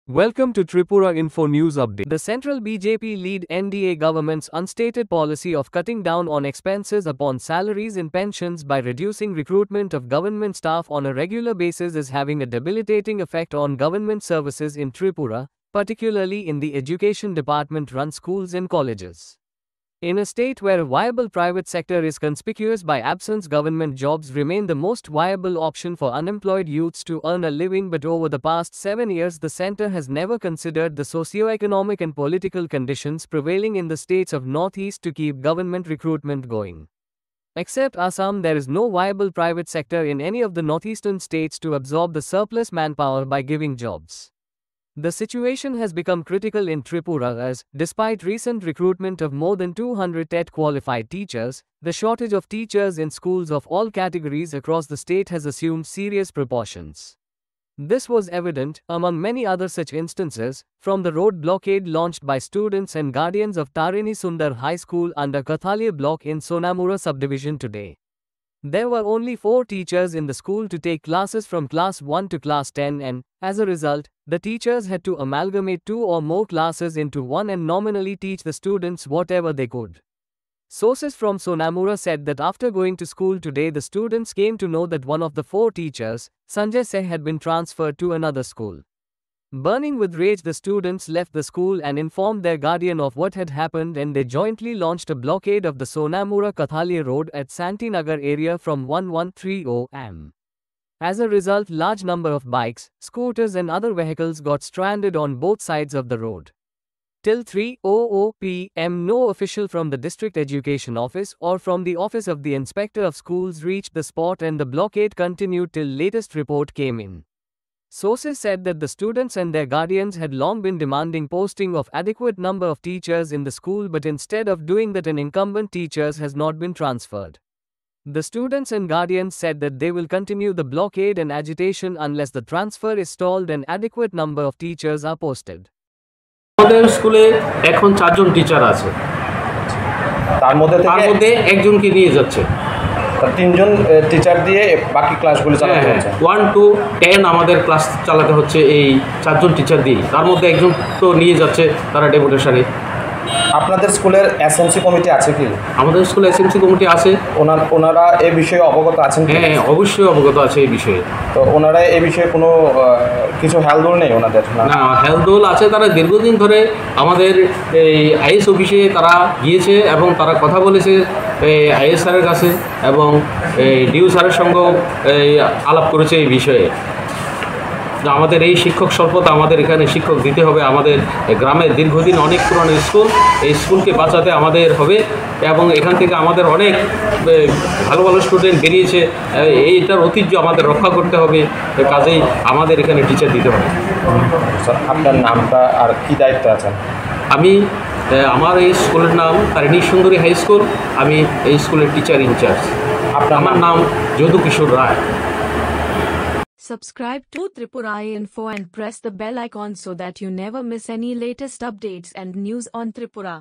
Welcome to Tripura Info News Update. The central BJP-led NDA government's unstated policy of cutting down on expenses upon salaries and pensions by reducing recruitment of government staff on a regular basis is having a debilitating effect on government services in Tripura, particularly in the education department-run schools and colleges. In a state where a viable private sector is conspicuous by absence, government jobs remain the most viable option for unemployed youths to earn a living, but over the past 7 years the centre has never considered the socio-economic and political conditions prevailing in the states of Northeast to keep government recruitment going. Except Assam, there is no viable private sector in any of the northeastern states to absorb the surplus manpower by giving jobs. The situation has become critical in Tripura as, despite recent recruitment of more than 200 TET qualified teachers, the shortage of teachers in schools of all categories across the state has assumed serious proportions. This was evident, among many other such instances, from the road blockade launched by students and guardians of Tarini Sundar High School under Kathalia block in Sonamura subdivision today. There were only 4 teachers in the school to take classes from class 1 to class 10 and, as a result, the teachers had to amalgamate 2 or more classes into one and nominally teach the students whatever they could. Sources from Sonamura said that after going to school today, the students came to know that one of the 4 teachers, Sanjay Seh, had been transferred to another school. Burning with rage, the students left the school and informed their guardian of what had happened, and they jointly launched a blockade of the Sonamura-Kathalia road at Santinagar area from 1130 am. As a result, large number of bikes, scooters and other vehicles got stranded on both sides of the road. Till 3:00 pm, no official from the district education office or from the office of the inspector of schools reached the spot, and the blockade continued till latest report came in. Sources said that the students and their guardians had long been demanding posting of adequate number of teachers in the school, but instead of doing that, an incumbent teachers has not been transferred. The students and guardians said that they will continue the blockade and agitation unless the transfer is stalled and adequate number of teachers are posted. আমাদের স্কুলে এখন 4 জন teacher আছে, তার মধ্যে একজনকে নিয়ে যাচ্ছে, 3 জন teacher দিয়ে বাকি ক্লাসগুলো চালাতে হচ্ছে। 1 to 10 আমাদের ক্লাস চালাতে হচ্ছে এই 4 জন টিচার দিয়ে, তার মধ্যে একজন তো নিয়ে যাচ্ছে তারা ডেপুটেশনে। আপনাদের স্কুলের এসএমসি কমিটি আছে কি? আমাদের স্কুলে এসএমসি কমিটি আছে। ওনারা এই বিষয়ে অবগত আছেন কি? হ্যাঁ, অবশ্যই অবগত আছে এই বিষয়ে। তো ওনারা এই বিষয়ে কোনো কিছু হেলদোল নেই ওনাদের? না, হেলদোল আছে। তারা দীর্ঘদিন ধরে আমাদের এই আইএস অফিসে তারা গিয়েছে এবং তারা কথা বলেছে আইএস স্যারের কাছে এবং ডিউ স্যারের সঙ্গেও আলাপ করেছে এই বিষয়ে। আমাদের এই শিক্ষক স্বল্পতা, আমাদের এখানে শিক্ষক দিতে হবে। আমাদের গ্রামের দীর্ঘদিন অনেক পুরনো স্কুল, এই স্কুলকে বাঁচাতে আমাদের হবে এবং এখান থেকে আমাদের অনেক ভালো ভালো স্টুডেন্ট বেরিয়েছে। এইটার ঐতিহ্য আমাদের রক্ষা করতে হবে, কাজেই আমাদের এখানে টিচার দিতে হবে। আপনার নামটা আর কি দায়িত্ব আছেন? আমার এই স্কুলের নাম তারিণী সুন্দরী হাই স্কুল। আমি এই স্কুলের টিচার ইনচার্জ। আমার নাম যদু কিশোর রায়। Subscribe to Tripura Info and press the bell icon so that you never miss any latest updates and news on Tripura.